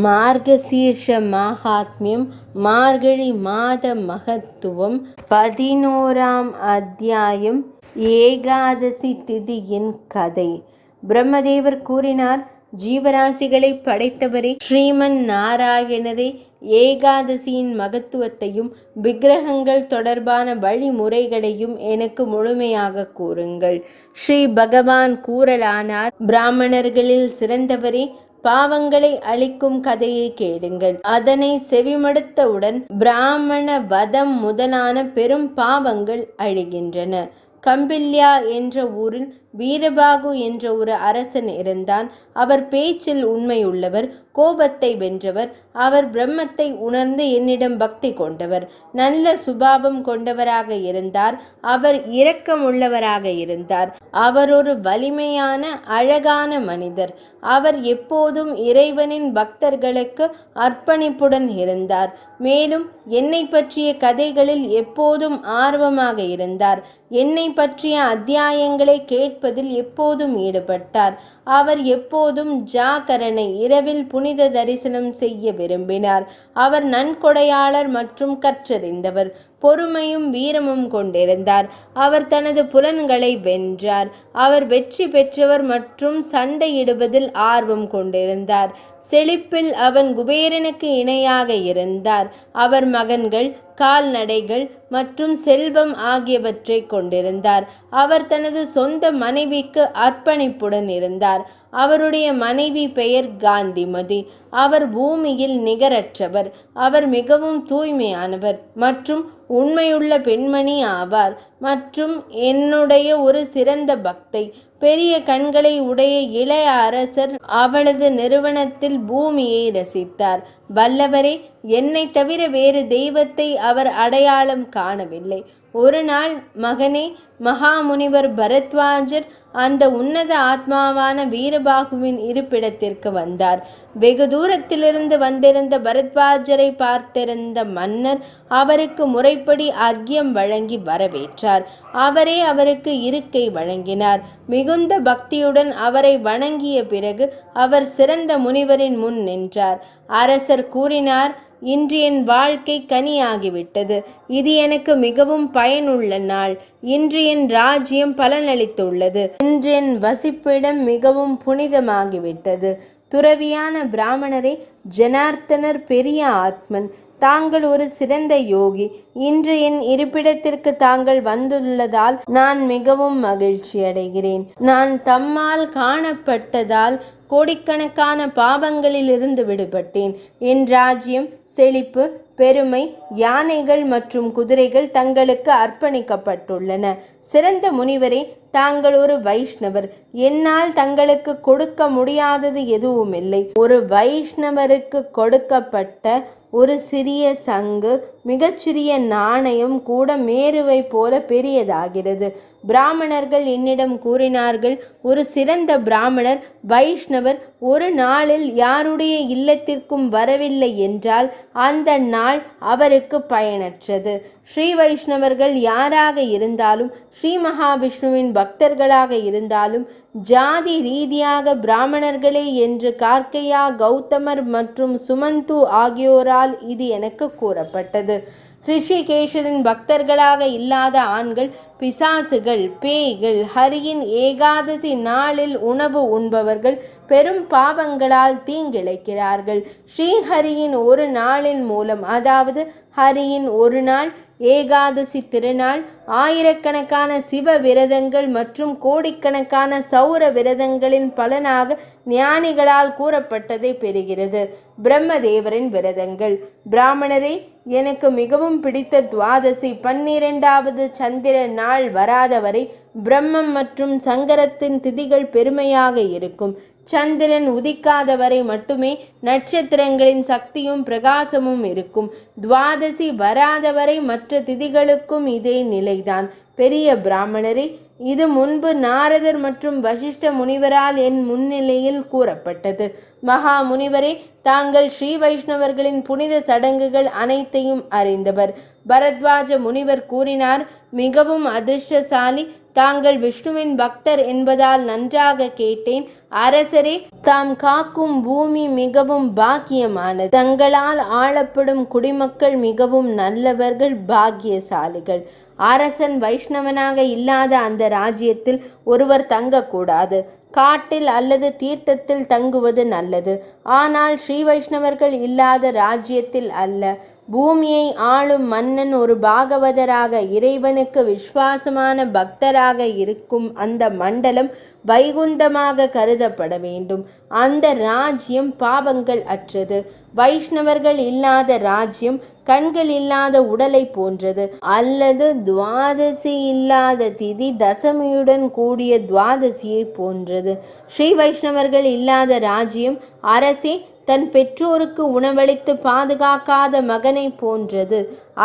மார்கசீர்ஷ மாஹாத்மியம் மார்கழி மாத மகத்துவம் 11ஆம் அத்தியாயம் ஏகாதசி திதியின் கதை. பிரம்மதேவர் கூறினார், ஜீவராசிகளை படைத்தவரே, ஸ்ரீமன் நாராயணரே, ஏகாதசியின் மகத்துவத்தையும் விக்கிரகங்கள் தொடர்பான வழிமுறைகளையும் எனக்கு முழுமையாக கூறுங்கள். ஸ்ரீ பகவான் கூறலானார், பிராமணர்களில் சிறந்தவரே, பாவங்களை அழிக்கும் கதையை கேளுங்கள். அதனை செவிமடுத்தவுடன் பிராமண வதம் முதலான பெரும் பாவங்கள் அழிகின்றன. கம்பில்யா என்ற ஊரில் வீரபாகு என்ற ஒரு அரசன் இருந்தான். அவர் பேச்சில் உண்மையுள்ளவர், கோபத்தை வென்றவர். அவர் பிரம்மத்தை உணர்ந்து என்னிடம் பக்தி கொண்டவர். நல்ல சுபாவம் கொண்டவராக இருந்தார். அவர் இரக்கமுள்ளவராக இருந்தார். அவர் ஒரு வலிமையான அழகான மனிதர். அவர் எப்போதும் இறைவனின் பக்தர்களுக்கு அர்ப்பணிப்புடன் இருந்தார். மேலும் என்னை பற்றிய கதைகளில் எப்போதும் ஆர்வமாக இருந்தார். என்னை பற்றிய அத்தியாயங்களை கேட்பதில் எப்போதும் ஈடுபட்டார். அவர் எப்போதும் ஜாகரணை இரவில் புனித தரிசனம் செய்ய விரும்பினார். அவர் நன்கொடையாளர் மற்றும் கற்றறிந்தவர். பொறுமையும் வீரமும் கொண்டிருந்தார். அவர் தனது புலன்களை வென்றார். அவர் வெற்றி பெற்றவர் மற்றும் சண்டையிடுவதில் ஆர்வம் கொண்டிருந்தார். செழிப்பில் அவன் குபேரனுக்கு இணையாக இருந்தார். அவர் மகன்கள், கால்நடைகள் மற்றும் செல்வம் ஆகியவற்றை கொண்டிருந்தார். அவர் தனது சொந்த மனைவிக்கு அர்ப்பணிப்புடன் இருந்தார். அவருடைய மனைவி பெயர் காந்திமதி. அவர் பூமியில் நிகரற்றவர். அவர் மிகவும் தூய்மையானவர் மற்றும் உண்மையுள்ள பெண்மணி ஆவார் மற்றும் என்னுடைய ஒரு சிறந்த பக்தை. பெரிய கண்களை உடைய இளைய அரசர் அவளது நிறுவனத்தில் பூமியை ரசித்தார். வல்லவரே, என்னை தவிர வேறு தெய்வத்தை அவர் அடையாளம் காணவில்லை. ஒரு நாள், மகனே, மகாமுனிவர் பரத்வாஜர் அந்த உன்னத ஆத்மாவான வீரபாகுவின் இருப்பிடத்திற்கு வந்தார். வெகு தூரத்திலிருந்து வந்திருந்த பரத்வாஜரை பார்த்திருந்த மன்னர் அவருக்கு முறைப்படி அர்க்கியம் வழங்கி வரவேற்றார். அவரே அவருக்கு இருக்கை வழங்கினார். மிகுந்த பக்தியுடன் அவரை வணங்கிய பிறகு அவர் சிறந்த முனிவரின் முன் நின்றார். அரசர் கூறினார், இன்று என் வாழ்க்கை கனியாகிவிட்டது. இது எனக்கு மிகவும் பயனுள்ள நாள். இன்று என் ராஜ்யம் பலனளித்துள்ளது. இன்று என் வசிப்பிடம் மிகவும் புனிதமாகிவிட்டது. துறவியான பிராமணரே, ஜனார்த்தனர் பெரிய ஆத்மன். தாங்கள் ஒரு சிறந்த யோகி. இன்று என் இருப்பிடத்திற்கு தாங்கள் வந்துள்ளதால் நான் மிகவும் மகிழ்ச்சி அடைகிறேன். நான் தம்மால் காணப்பட்டதால் கோடிக்கணக்கான பாவங்களிலிருந்து விடுபட்டேன். என் ராஜ்யம், செழிப்பு, பெருமை, யானைகள் மற்றும் குதிரைகள் தங்களுக்கு அர்ப்பணிக்கப்பட்டுள்ளன. சிறந்த முனிவரே, தாங்கள் ஒரு வைஷ்ணவர். என்னால் தங்களுக்கு கொடுக்க முடியாதது எதுவுமில்லை. ஒரு வைஷ்ணவருக்கு கொடுக்கப்பட்ட ஒரு சிறிய சங்கு, மிகச்சிறிய நாணயம் கூட மேருவை போல பெரியதாகிறது. பிராமணர்கள் என்னிடம் கூறினார்கள், ஒரு சிறந்த பிராமணர் வைஷ்ணவர் ஒரு நாளில் யாருடைய இல்லத்திற்கும் வரவில்லை என்றால் அந்த நாள் அவருக்கு பயனற்றது. ஸ்ரீ வைஷ்ணவர்கள் யாராக இருந்தாலும், ஸ்ரீ மகாவிஷ்ணுவின் பக்தர்களாக இருந்தாலும், ஜாதி ரீதியாக பிராமணர்களே என்று கார்க்கையா, கௌதமர் மற்றும் சுமந்து ஆகியோரால் இது எனக்கு கூறப்பட்டது. ரிஷிகேஷரின் பக்தர்களாக இல்லாத ஆண்கள், பிசாசுகள், பேய்கள், ஹரியின் ஏகாதசி நாளில் உணவு உண்பவர்கள் பெரும் பாவங்களால் தீங்கிழைக்கிறார்கள். ஸ்ரீஹரியின் ஒரு நாளின் மூலம், அதாவது ஹரியின் ஒரு நாள், ஏகாதசி திருநாள், ஆயிரக்கணக்கான சிவ விரதங்கள் மற்றும் கோடிக்கணக்கான சௌர விரதங்களின் பலனாக ஞானிகளால் கூறப்பட்டதை பெறுகிறது. பிரம்மதேவரின் விரதங்கள். பிராமணரே, எனக்கு மிகவும் பிடித்த துவாதசி 12வது சந்திர நாள் வராதவரை பிரம்மம் மற்றும் சங்கரத்தின் திதிகள் பெருமையாக இருக்கும். சந்திரன் உதிக்காதவரை மட்டுமே நட்சத்திரங்களின் சக்தியும் பிரகாசமும் இருக்கும். துவாதசி வராதவரை மற்ற திதிகளுக்கும் இதே நிலைதான். பெரிய பிராமணரே, இது முன்பு நாரதர் மற்றும் வசிஷ்ட முனிவரால் என் முன்னிலையில் கூறப்பட்டது. மகா முனிவரே, தாங்கள் ஸ்ரீ வைஷ்ணவர்களின் புனித சடங்குகள் அனைத்தையும் அறிந்தவர். பரத்வாஜ முனிவர் கூறினார், மிகவும் அதிர்ஷ்டசாலி, தாங்கள் விஷ்ணுவின் பக்தர் என்பதால் நன்றாக கேட்டேன். அரசரே, தாம் காக்கும் பூமி மிகவும் பாக்கியமானது. தங்களால் ஆளப்படும் குடிமக்கள் மிகவும் நல்லவர்கள், பாக்கியசாலிகள். அரசன் வைஷ்ணவனாக இல்லாத அந்த ராஜ்யத்தில் ஒருவர் தங்கக்கூடாது. காட்டில் அல்லது தீர்த்தத்தில் தங்குவது நல்லது. ஆனால் ஸ்ரீ வைஷ்ணவர்கள் இல்லாத ராஜ்யத்தில் அல்ல. பூமியை ஆளும் மன்னன் ஒரு பாகவதராக, இறைவனுக்கு விசுவாசமான பக்தராக இருக்கும் அந்த மண்டலம் வைகுந்தமாக கருதப்பட வேண்டும். அந்த ராஜ்யம் பாவங்கள் அற்றது. வைஷ்ணவர்கள் இல்லாத ராஜ்யம் கண்கள் இல்லாத உடலை போன்றது, அல்லது துவாதசி இல்லாத திதி தசமியுடன் கூடிய துவாதசியை போன்றது. ஸ்ரீ வைஷ்ணவர்கள் இல்லாத ராஜ்யம் அரசே தன் பெற்றோருக்கு உணவளித்து பாதுகாக்காத மகனை போன்றது,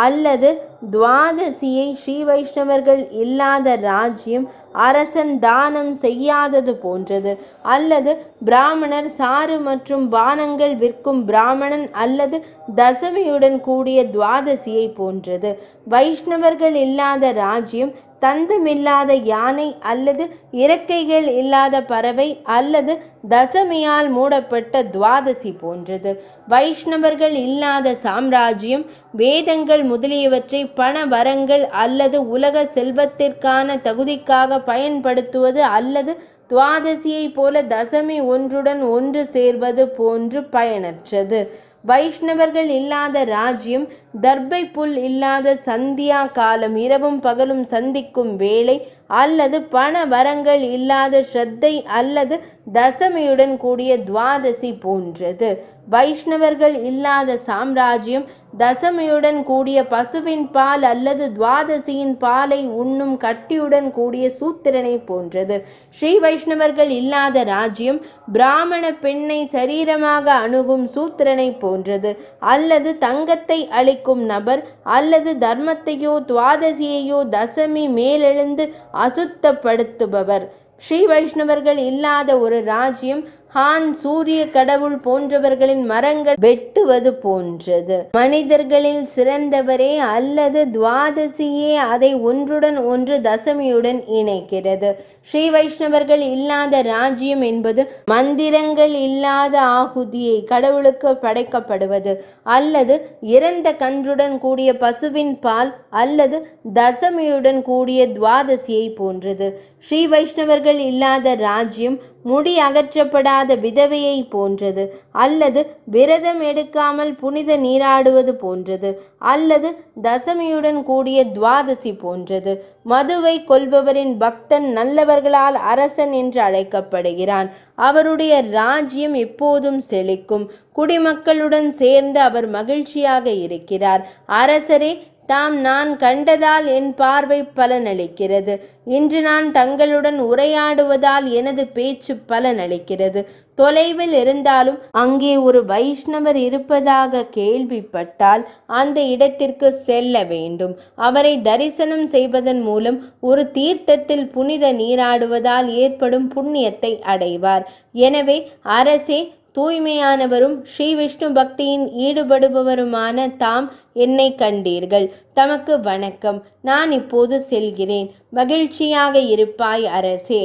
அல்லது துவாதசியை ஸ்ரீ வைஷ்ணவர்கள் இல்லாத ராஜ்யம் அரசன் தானம் செய்யாதது போன்றது, அல்லது பிராமணர் சாறு மற்றும் பானங்கள் விற்கும் பிராமணன் அல்லது தசமியுடன் கூடிய துவாதசியை போன்றது. வைஷ்ணவர்கள் இல்லாத ராஜ்யம் தந்தமில்லாத யானை அல்லது இறக்கைகள் இல்லாத பறவை அல்லது தசமியால் மூடப்பட்ட துவாதசி போன்றது. வைஷ்ணவர்கள் இல்லாத சாம்ராஜ்யம் வேதங்கள் முதலியவற்றை பண வரங்கள் அல்லது உலக செல்வத்திற்கான தகுதிக்காக பயன்படுத்துவது அல்லது துவாதசியை போல தசமி ஒன்றுடன் ஒன்று சேர்வது போன்று பயனற்றது. வைஷ்ணவர்கள் இல்லாத ராஜ்யம் தர்பை புல் இல்லாத சந்தியா காலம், இரவும் பகலும் சந்திக்கும் வேலை அல்லது பண வரங்கள் இல்லாத ஸ்ரத்தை அல்லது தசமியுடன் கூடிய துவாதசி போன்றது. வைஷ்ணவர்கள் இல்லாத சாம்ராஜ்யம் தசமியுடன் கூடிய பசுவின் பால் அல்லது துவாதசியின் பாலை உண்ணும் கட்டியுடன் கூடிய சூத்திரனை போன்றது. ஸ்ரீ வைஷ்ணவர்கள் இல்லாத ராஜ்யம் பிராமண பெண்ணை சரீரமாக அணுகும் சூத்திரனை போன்றது, அல்லது தங்கத்தை அளிக்கும் நபர் அல்லது தர்மத்தையோ துவாதசியையோ தசமி மேலெழுந்து அசுத்தப்படுத்துபவர். ஸ்ரீ வைஷ்ணவர்கள் இல்லாத ஒரு ராஜ்யம் ஹான் சூரிய கடவுள் போன்றவர்களின் மரங்கள் வெட்டுவது போன்றது. மனிதர்களில் சிறந்தவரே அல்லது துவாதசியே அதை ஒன்றுடன் ஒன்று தசமியுடன் இணைக்கிறது. ஸ்ரீ வைஷ்ணவர்கள் இல்லாத ராஜ்யம் என்பது மந்திரங்கள் இல்லாத ஆகுதியை கடவுளுக்கு படைக்கப்படுவது, அல்லது இறந்த கன்றுடன் கூடிய பசுவின் பால் அல்லது தசமியுடன் கூடிய துவாதசியை போன்றது. ஸ்ரீ வைஷ்ணவர்கள் இல்லாத ராஜ்யம் முடி அகற்றப்படாத விதவையை போன்றது, அல்லது விரதம் எடுக்காமல் புனித நீராடுவது போன்றது, அல்லது தசமியுடன் கூடிய துவாதசி போன்றது. மதுவை கொள்பவரின் பக்தன் நல்லவர்களால் அரசன் என்று அழைக்கப்படுகிறான். அவருடைய ராஜ்யம் எப்போதும் செழிக்கும். குடிமக்களுடன் சேர்ந்து அவர் மகிழ்ச்சியாக இருக்கிறார். அரசரே, தாம் நான் கண்டதால் என் பார்வை பலனளிக்கிறது. இன்று நான் தங்களுடன் உரையாடுவதால் எனது பேச்சு பலனளிக்கிறது. தொலைவில் இருந்தாலும் அங்கே ஒரு வைஷ்ணவர் இருப்பதாக கேள்விப்பட்டால் அந்த இடத்திற்கு செல்ல வேண்டும். அவரை தரிசனம் செய்வதன் மூலம் ஒரு தீர்த்தத்தில் புனித நீராடுவதால் ஏற்படும் புண்ணியத்தை அடைவார். எனவே அரசே, தூய்மையானவரும் ஸ்ரீ விஷ்ணு பக்தியின் ஈடுபடுபவருமான தாம் என்னை கண்டீர்கள். தமக்கு வணக்கம். நான் இப்போது செல்கிறேன். மகிழ்ச்சியாக இருப்பாய் அரசே.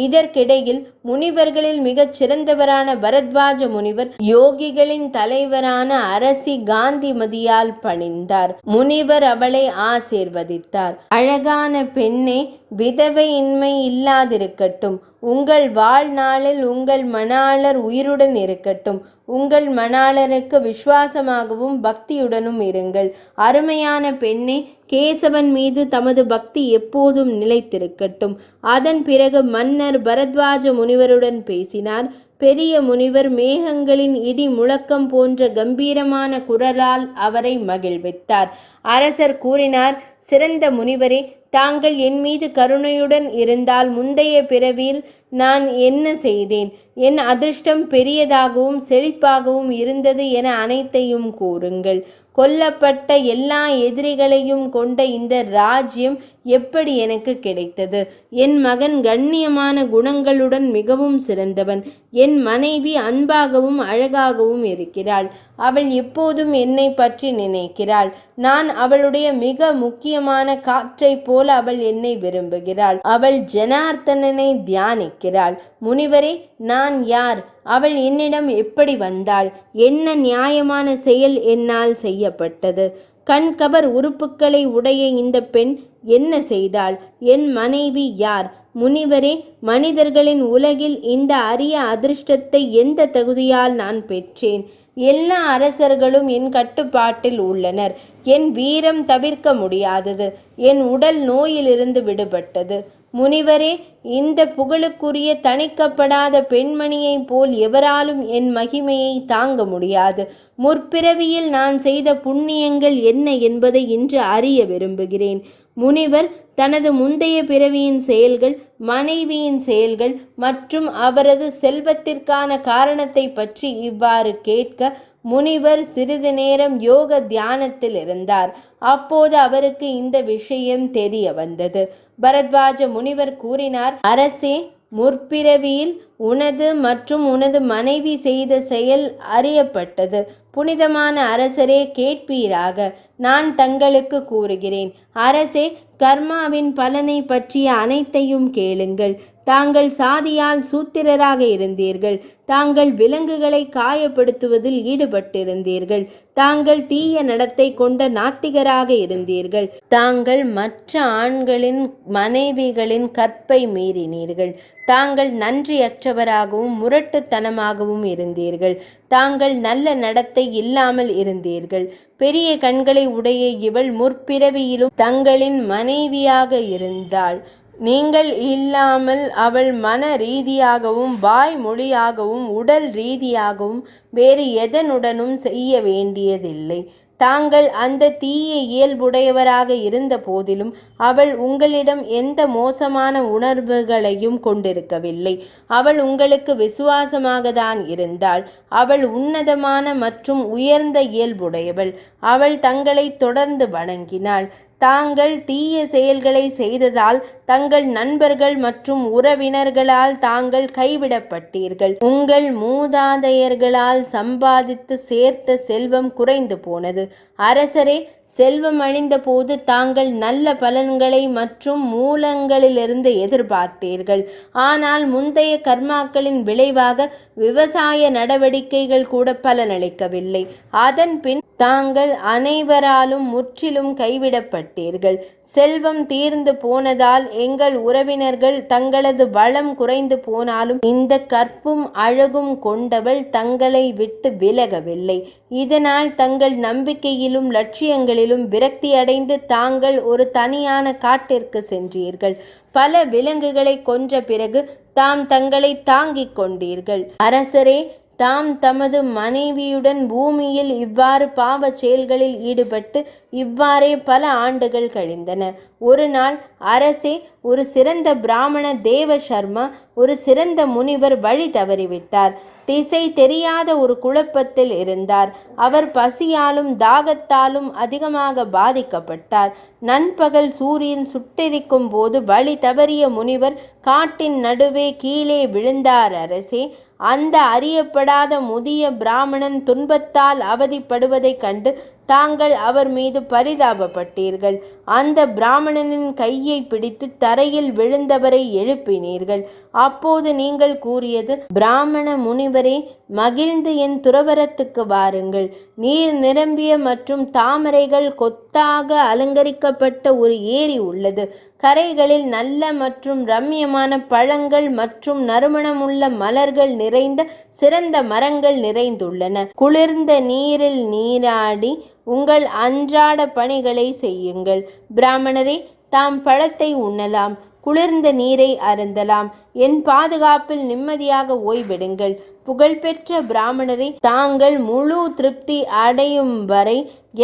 இதற்கிடையில் முனிவர்களில் மிகச் சிறந்தவரான பரத்வாஜ முனிவர் யோகிகளின் தலைவரான அரசி காந்திமதியால் பணிந்தார். முனிவர் அவளை ஆசீர்வதித்தார். அழகான பெண்ணே, விதவையின்மை இல்லாதிருக்கட்டும். உங்கள் வாழ்நாளில் உங்கள் மணாளர் உயிருடன் இருக்கட்டும். உங்கள் மணாளருக்கு விசுவாசமாகவும் பக்தியுடனும் இருங்கள். அருமையான பெண்ணே, கேசவன் மீது தமது பக்தி எப்போதும் நிலைத்திருக்கட்டும். அதன் பிறகு மன்னர் பரத்வாஜ முனிவருடன் பேசினார். பெரிய முனிவர் மேகங்களின் இடி முழக்கம் போன்ற கம்பீரமான குரலால் அவரை மகிழ்வித்தார். அரசர் கூறினார், சிறந்த முனிவரே, தாங்கள் என் மீது கருணையுடன் இருந்தால் முந்தைய பிறவியில் நான் என்ன செய்தேன்? என் அதிர்ஷ்டம் பெரியதாகவும் செழிப்பாகவும் இருந்தது என அனைத்தையும் கூறுங்கள். கொல்லப்பட்ட எல்லா எதிரிகளையும் கொண்ட இந்த ராஜ்யம் எப்படி எனக்கு கிடைத்தது? என் மகன் கண்ணியமான குணங்களுடன் மிகவும் சிறந்தவன். என் மனைவி அன்பாகவும் அழகாகவும் இருக்கிறாள். அவள் எப்போதும் என்னை பற்றி நினைக்கிறாள். நான் அவளுடைய மிக முக்கியமான காற்றைப் போல அவள் என்னை விரும்புகிறாள். அவள் ஜனார்த்தனனை தியானிக்கிறாள். முனிவரே, நான் யார்? அவள் என்னிடம் எப்படி வந்தாள்? என்ன நியாயமான செயல் என்னால் செய்யப்பட்டது? கண்கவர் உறுப்புக்களை உடைய இந்த பெண் என்ன செய்தாள்? என் மனைவி யார்? முனிவரே, மனிதர்களின் உலகில் இந்த அரிய அதிர்ஷ்டத்தை எந்த தகுதியால் நான் பெற்றேன்? எல்லா அரசர்களும் என் கட்டுப்பாட்டில் உள்ளனர். என் வீரம் தவிர்க்க முடியாதது. என் உடல் நோயிலிருந்து விடுபட்டது. முனிவரே, இந்த புகழுக்குரிய தணிக்கப்படாத பெண்மணியைப் போல் எவராலும் என் மகிமையை தாங்க முடியாது. முற்பிறவியில் நான் செய்த புண்ணியங்கள் என்ன என்பதை இன்று அறிய விரும்புகிறேன். முனிவர் தனது முந்தைய பிறவியின் செயல்கள், மனைவியின் செயல்கள் மற்றும் அவரது செல்வத்திற்கான காரணத்தை பற்றி இவ்வாறு கேட்க முனிவர் சிறிது நேரம் யோக தியானத்தில் இருந்தார். அப்போது அவருக்கு இந்த விஷயம் தெரிய வந்தது. பரத்வாஜ முனிவர் கூறினார், அரசே, முற்பிறவியில் உனது மற்றும் உனது மனைவி செய்த செயல் அறியப்பட்டது. புனிதமான அரசரே, கேட்பீராக. நான் தங்களுக்கு கூறுகிறேன். அரசே, கர்மாவின் பலனை பற்றிய அனைத்தையும் கேளுங்கள். தாங்கள் சாதியால் சூத்திரராக இருந்தீர்கள். தாங்கள் விலங்குகளை காயப்படுத்துவதில் ஈடுபட்டிருந்தீர்கள். தாங்கள் தீய நடத்தை கொண்ட நாத்திகராக இருந்தீர்கள். தாங்கள் மற்ற ஆண்களின் மனைவிகளின் கற்பை மீறினீர்கள். தாங்கள் நன்றியற்றவராகவும் முரட்டுத்தனமாகவும் இருந்தீர்கள். தாங்கள் நல்ல நடத்தை இல்லாமல் இருந்தீர்கள். பெரிய கண்களை உடைய இவள் முற்பிறவியிலும் தங்களின் மனைவியாக இருந்தாள். நீங்கள் இல்லாமல் அவள் மன ரீதியாகவும் வாய்மொழியாகவும் உடல் ரீதியாகவும் வேறு எதனுடனும் செய்ய வேண்டியதில்லை. தாங்கள் அந்த தீய இயல்புடையவராக இருந்த போதிலும் அவள் உங்களிடம் எந்த மோசமான உணர்வுகளையும் கொண்டிருக்கவில்லை. அவள் உங்களுக்கு விசுவாசமாக தான் இருந்தாள். அவள் உன்னதமான மற்றும் உயர்ந்த இயல்புடையவள். அவள் தங்களை தொடர்ந்து வணங்கினாள். தாங்கள் தீய செயல்களை செய்ததால் தங்கள் நண்பர்கள் மற்றும் உறவினர்களால் தாங்கள் கைவிடப்பட்டீர்கள். உங்கள் மூதாதையர்களால் சம்பாதித்து சேர்த்த செல்வம் குறைந்து போனது. அரசரே, செல்வம் அழிந்த போது தாங்கள் நல்ல பலன்களை மற்றும் மூலங்களிலிருந்து எதிர்பார்த்தீர்கள். ஆனால் முந்தைய கர்மாக்களின் விளைவாக விவசாய நடவடிக்கைகள் கூட பலனளிக்கவில்லை. அதன் பின் தாங்கள் அனைவராலும் முற்றிலும் கைவிடப்பட்டீர்கள். செல்வம் தீர்ந்து போனதால் எங்கள் உறவினர்கள் தங்களது வளம் குறைந்து போனாலும் இந்த கற்பும் அழகும் கொண்டவள் தங்களை விட்டு விலகவில்லை. இதனால் தங்கள் நம்பிக்கையிலும் லட்சியங்களிலும் விரக்தியடைந்து தாங்கள் ஒரு தனியான காட்டிற்கு சென்றீர்கள். பல விலங்குகளை கொன்ற பிறகு தாம் தங்களை தாங்கிக் கொண்டீர்கள். அரசரே, தாம் தமது மனைவியுடன் பூமியில் இவ்வாறு பாவ செயல்களில் ஈடுபட்டு இவ்வாறே பல ஆண்டுகள் கழிந்தன. ஒரு நாள், அரசே, ஒரு சிறந்த பிராமண தேவ சர்மா, ஒரு சிறந்த முனிவர் வழி தவறிவிட்டார். திசை தெரியாத ஒரு குழப்பத்தில் இருந்தார். அவர் பசியாலும் தாகத்தாலும் அதிகமாக பாதிக்கப்பட்டார். நண்பகல் சூரியன் சுட்டெரிக்கும் போது வழி தவறிய முனிவர் காட்டின் நடுவே கீழே விழுந்தார். அரசே, அந்த அறியப்படாத முதிய பிராமணன் துன்பத்தால் அவதிப்படுவதைக் கண்டு தாங்கள் அவர் மீது பரிதாபப்பட்டீர்கள். அந்த பிராமணனின் கையை பிடித்து தரையில் விழுந்தவரை எழுப்பினீர்கள். அப்போது நீங்கள் கூறியது, பிராமண முனிவரே, மகிழ்ந்து என் துறவரத்துக்கு வாருங்கள். நீர் நிரம்பிய மற்றும் தாமரைகள் கொத்தாக அலங்கரிக்கப்பட்ட ஒரு ஏரி உள்ளது. கரைகளில் நல்ல மற்றும் ரம்யமான பழங்கள் மற்றும் நறுமணமுள்ள மலர்கள் நிறைந்த சிறந்த மரங்கள் நிறைந்துள்ளன. குளிர்ந்த நீரில் நீராடி உங்கள் அன்றாட பணிகளை செய்யுங்கள். பிராமணரே, தாம் பழத்தை உண்ணலாம், குளிர்ந்த நீரை அருந்தலாம். என் பாதுகாப்பில் நிம்மதியாக ஓய்வெடுங்கள். புகழ்பெற்ற பிராமணரை, தாங்கள் முழு திருப்தி அடையும் வரை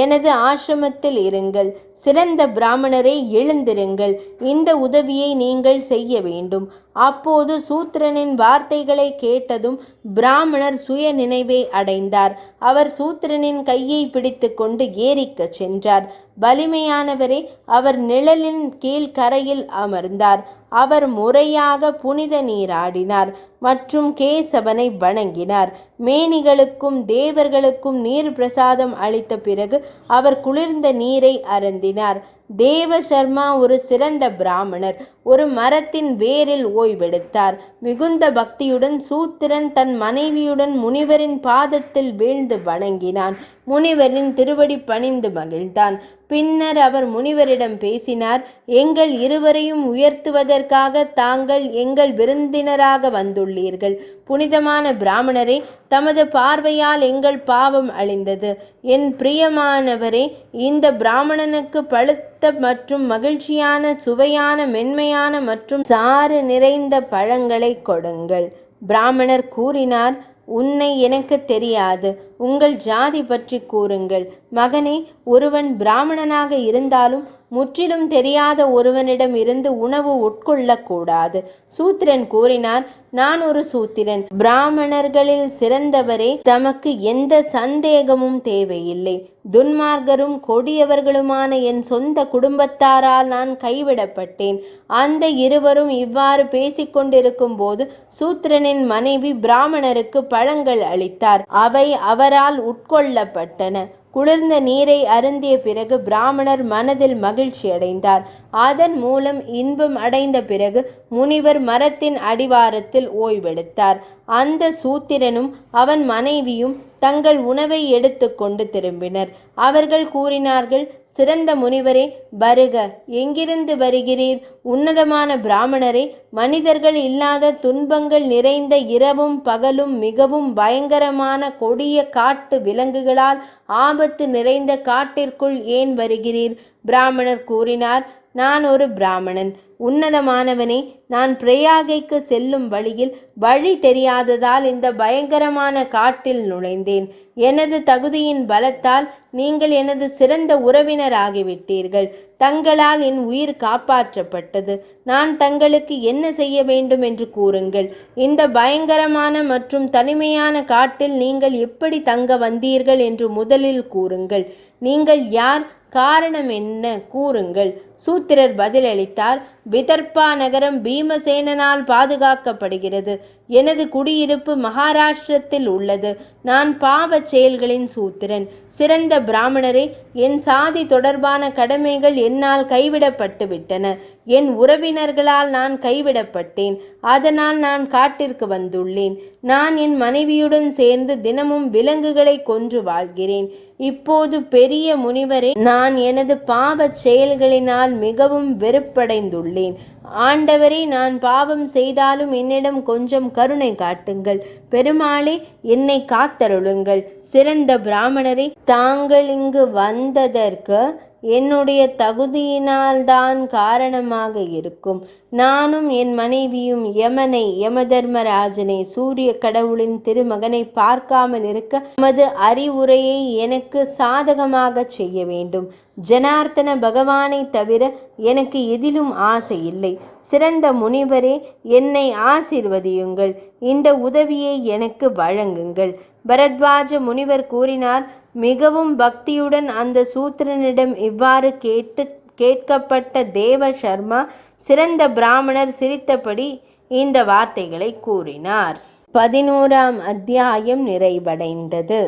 எனது ஆசிரமத்தில் இருங்கள். சிறந்த பிராமணரை, எழுந்திருங்கள். இந்த உதவியை நீங்கள் செய்ய வேண்டும். அப்போது சூத்திரனின் வார்த்தைகளை கேட்டதும் பிராமணர் சுய நினைவை அடைந்தார். அவர் சூத்திரனின் கையை பிடித்து கொண்டு ஏரிக்கச் சென்றார். வலிமையானவரே, அவர் நிழலின் கீழ் கரையில் அமர்ந்தார். அவர் முறையாக புனித நீராடினார் மற்றும் கேசவனை வணங்கினார். மேனிகளுக்கும் தேவர்களுக்கும் நீர் பிரசாதம் அளித்த பிறகு அவர் குளிர்ந்த நீரை அருந்தினார். தேவசர்மா ஒரு சிறந்த பிராமணர். ஒரு மரத்தின் வேரில் ஓய்வெடுத்தார். மிகுந்த பக்தியுடன் சூத்திரன் தன் மனைவியுடன் முனிவரின் பாதத்தில் வீழ்ந்து வணங்கினான். முனிவரின் திருவடி பணிந்து மகிழ்ந்தான். பின்னர் அவர் முனிவரிடம் பேசினார். எங்கள் இருவரையும் உயர்த்துவதற்காக தாங்கள் எங்கள் விருந்தினராக வந்துள்ளீர்கள். புனிதமான பிராமணரே, தமது பார்வையால் எங்கள் பாவம் அழிந்தது. என் பிரியமானவரே, இந்த பிராமணனுக்கு பழுத்த மற்றும் மகிழ்ச்சியான, சுவையான, மென்மையான மற்றும் சாறு நிறைந்த பழங்களை கொடுங்கள். பிராமணர் கூறினார், உன்னை எனக்கு தெரியாது. உங்கள் ஜாதி பற்றி கூறுங்கள். மகனே, ஒருவன் பிராமணனாக இருந்தாலும் முற்றிலும் தெரியாத ஒருவனிடம் இருந்து உணவு உட்கொள்ளக்கூடாது. சூத்திரன் கூறினார், நான் ஒரு சூத்திரன். பிராமணர்களில் சிறந்தவரே, தமக்கு எந்த சந்தேகமும் தேவையில்லை. துன்மார்க்கரும் கொடியவர்களுமான என் சொந்த குடும்பத்தாரால் நான் கைவிடப்பட்டேன். அந்த இருவரும் இவ்வாறு பேசிக்கொண்டிருக்கும் போது சூத்திரனின் மனைவி பிராமணருக்கு பழங்கள் அளித்தார். அவை அவரால் உட்கொள்ளப்பட்டன. குளிர்ந்த நீரை அருந்திய பிறகு பிராமணர் மனதில் மகிழ்ச்சி அடைந்தார். அதன் மூலம் இன்பம் அடைந்த பிறகு முனிவர் மரத்தின் அடிவாரத்தில் ஓய்வெடுத்தார். அந்த சூத்திரனும் அவன் மனைவியும் தங்கள் உணவை எடுத்துக்கொண்டு திரும்பினர். அவர்கள் கூறினார்கள், சிறந்த முனிவரே, வருக. எங்கிருந்து வருகிறீர்? உன்னதமான பிராமணரே, மனிதர்கள் இல்லாத துன்பங்கள் நிறைந்த இரவும் பகலும் மிகவும் பயங்கரமான கொடிய காட்டு விலங்குகளால் ஆபத்து நிறைந்த காட்டிற்குள் ஏன் வருகிறீர்? பிராமணர் கூறினார், நான் ஒரு பிராமணன். உன்னதமானவனே, நான் பிரயாகைக்கு செல்லும் வழி தெரியாததால் இந்த பயங்கரமான காட்டில் நுழைந்தேன். எனது தகுதியின் பலத்தால் நீங்கள் எனது சிறந்த உறவினராகிவிட்டீர்கள். தங்களால் என் உயிர் காப்பாற்றப்பட்டது. நான் தங்களுக்கு என்ன செய்ய வேண்டும் என்று கூறுங்கள். இந்த பயங்கரமான மற்றும் தனிமையான காட்டில் நீங்கள் எப்படி தங்க வந்தீர்கள் என்று முதலில் கூறுங்கள். நீங்கள் யார்? காரணம் என்ன? கூறுங்கள். சூத்திரர் பதிலளித்தார், விதர்பா நகரம் பீமசேனனால் பாதுகாக்கப்படுகிறது. எனது குடியிருப்பு மகாராஷ்டிரத்தில் உள்ளது. நான் பாவச் செயல்களின் சூத்திரன். சிறந்த பிராமணரே, என் சாதி தொடர்பான கடமைகள் என்னால் கைவிடப்பட்டு விட்டன. என் உறவினர்களால் நான் கைவிடப்பட்டேன். அதனால் நான் காட்டிற்கு வந்துள்ளேன். நான் என் மனைவியுடன் சேர்ந்து தினமும் விலங்குகளை கொன்று வாழ்கிறேன். இப்போது பெரிய முனிவரே, நான் எனது பாவச் செயல்களினால் மிகவும் வெறுப்படைந்துள்ளேன். ஆண்டவரே, நான் பாவம் செய்தாலும் என்னிடம் கொஞ்சம் கருணை காட்டுங்கள். பெருமாளே, என்னை காத்தருளுங்கள். சிறந்த பிராமணரே, தாங்கள் இங்கு வந்ததற்கு என்னுடைய தகுதியினால்தான் காரணமாக இருக்கும். நானும் என் மனைவியும் யமதர்மராஜனை, சூரிய கடவுளின் திருமகனை பார்க்காமல் இருக்க நமது அறிவுரையை எனக்கு சாதகமாக செய்ய வேண்டும். ஜனார்த்தன பகவானை தவிர எனக்கு எதிலும் ஆசை இல்லை. சிறந்த முனிவரே, என்னை ஆசீர்வதியுங்கள். இந்த உதவியை எனக்கு வழங்குங்கள். பரத்வாஜ முனிவர் கூறினார். மிகவும் பக்தியுடன் அந்த சூத்திரனிடம் இவ்வாறு கேட்கப்பட்ட தேவசர்மா சிறந்த பிராமணர் சிரித்தபடி இந்த வார்த்தைகளை கூறினார். 11ஆம் அத்தியாயம் நிறைவடைந்தது.